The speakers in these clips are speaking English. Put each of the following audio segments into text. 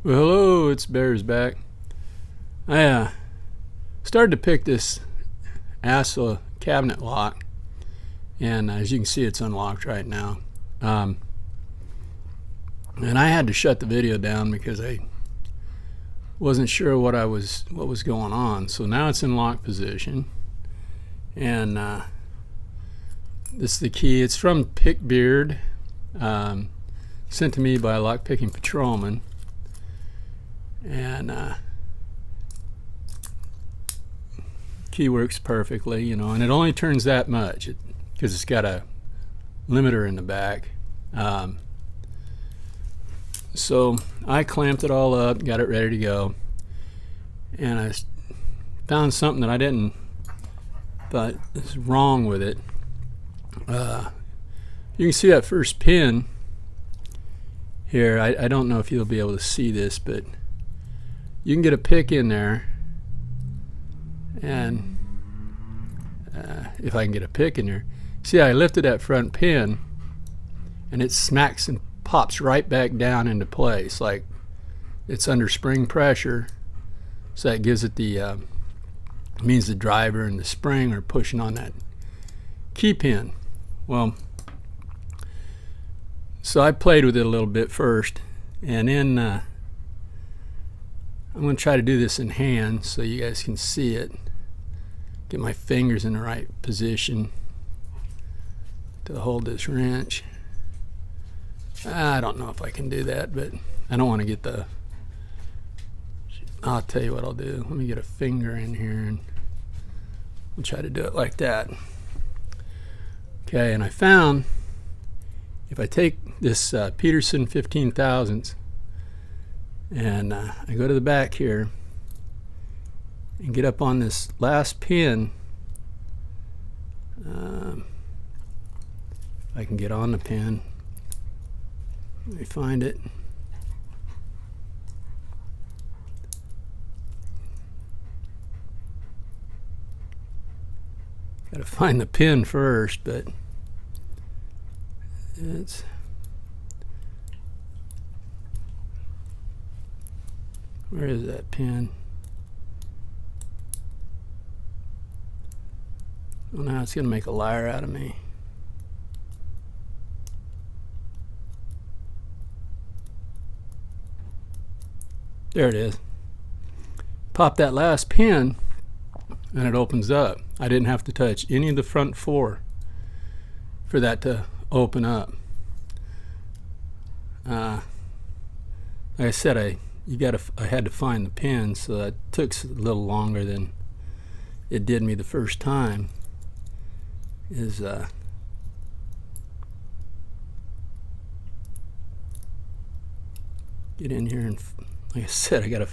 Well, hello, it's Bears back. I started to pick this Assa cabinet lock, and as you can see, it's unlocked right now. And I had to shut the video down because I wasn't sure what was going on. So now it's in lock position, and this is the key. It's from Pickbeard, sent to me by Lock Picking Patrolman. And key works perfectly, and it only turns that much because it's got a limiter in the back. So I clamped it all up, got it ready to go, and I found something that I didn't thought is wrong with it. You can see that first pin here. I don't know if you'll be able to see this, but you can get a pick in there, and if I can get a pick in there, see, I lifted that front pin and it smacks and pops right back down into place like it's under spring pressure. So that gives it the means the driver and the spring are pushing on that key pin. Well, so I played with it a little bit first, and then I'm going to try to do this in hand so you guys can see it. Get my fingers in the right position to hold this wrench. I don't know if I can do that, but I don't want to get the... I'll tell you what I'll do. Let me get a finger in here and we'll try to do it like that. Okay, and I found if I take this Peterson 15 thousandths and I go to the back here and get up on this last pin. If I can get on the pin, let me find it. Got to find the pin first, but it's... Where is that pin? Oh, now it's going to make a liar out of me. There it is. Pop that last pin and it opens up. I didn't have to touch any of the front four for that to open up. Like I said, I had to find the pin, so that took a little longer than it did me the first time. Get in here and, like I said, I gotta...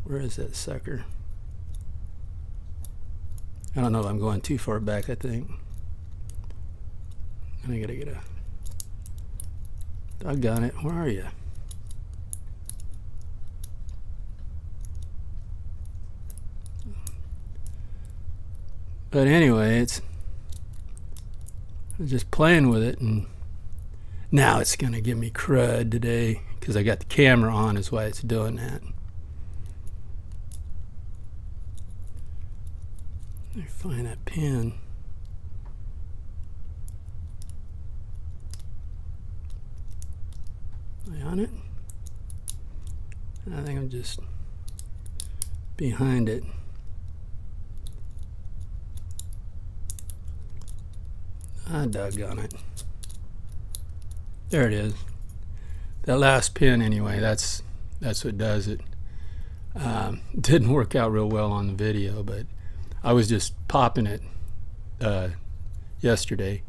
Where is that sucker? I don't know if I'm going too far back, I think. I gotta get a... Doggone it, where are you? But anyway, I'm just playing with it, and now it's going to give me crud today because I got the camera on is why it's doing that. Let me find that pin. Am I on it? I think I'm just behind it. Doggone it. There it is. That last pin, anyway, that's what does it. Didn't work out real well on the video, but I was just popping it yesterday.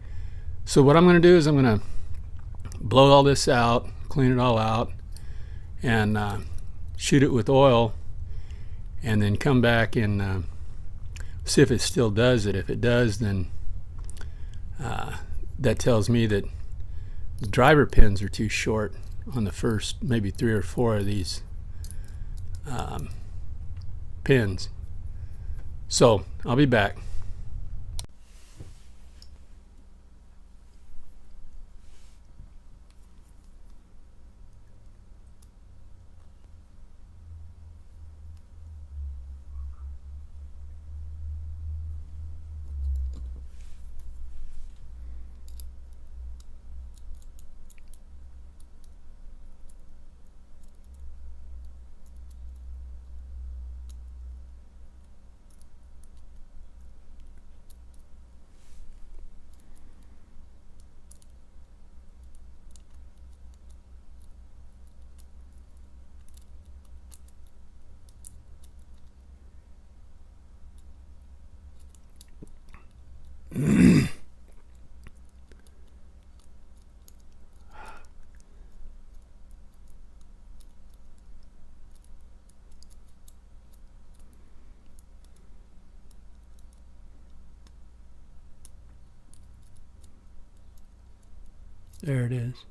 So what I'm going to do is I'm going to blow all this out, clean it all out, and shoot it with oil, and then come back and see if it still does it. If it does, then that tells me that the driver pins are too short on the first maybe 3 or 4 of these pins. So I'll be back. There it is.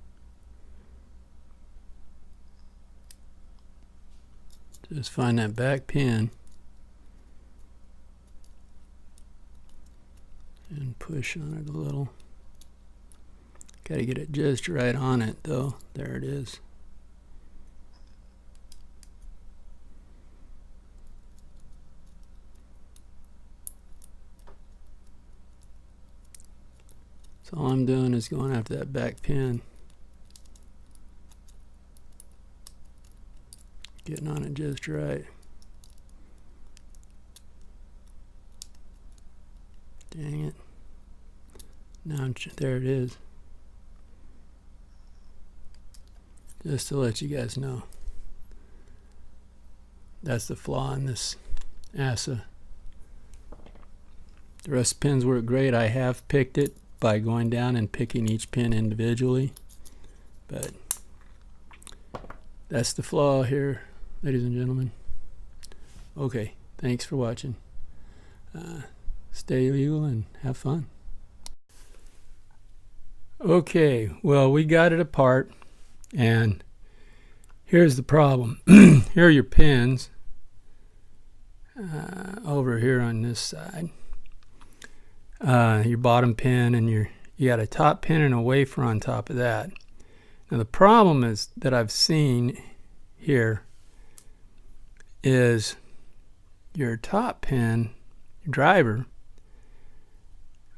Just find that back pin and push on it a little. Got to get it just right on it though. There it is. So all I'm doing is going after that back pin. Getting on it just right. Dang it. Now there it is. Just to let you guys know. That's the flaw in this Assa. The rest of the pins work great. I have picked it by going down and picking each pin individually. But that's the flaw here, ladies and gentlemen. Okay, thanks for watching. Stay legal and have fun. Okay, well, we got it apart, and here's the problem. Here are your pins over here on this side. Your bottom pin, and you got a top pin and a wafer on top of that. Now the problem is that I've seen here is your top pin, your driver,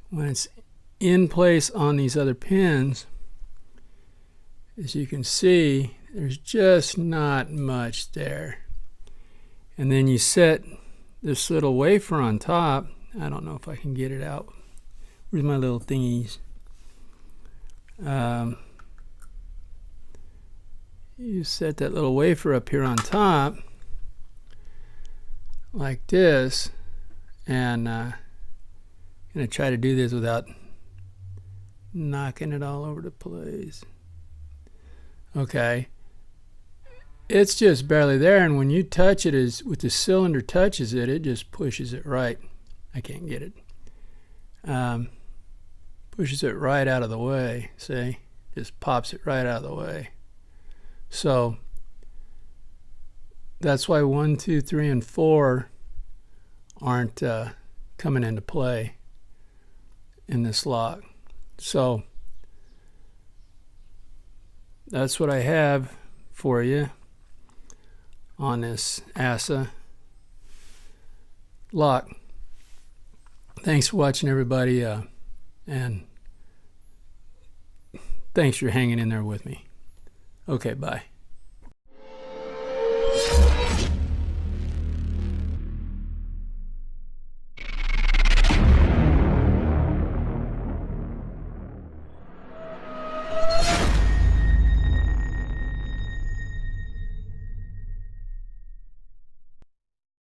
when it's in place on these other pins, as you can see, there's just not much there. And then you set this little wafer on top. I don't know if I can get it out. Where's my little thingies? You set that little wafer up here on top like this, and I'm going to try to do this without knocking it all over the place. Okay, it's just barely there, and when you touch it, as with the cylinder touches it, it just pushes it right. I can't get it. Pushes it right out of the way. See, just pops it right out of the way. So that's why 1, 2, 3, and 4 aren't coming into play in this lock. So that's what I have for you on this Assa lock. Thanks for watching, everybody, and thanks for hanging in there with me. Okay, bye.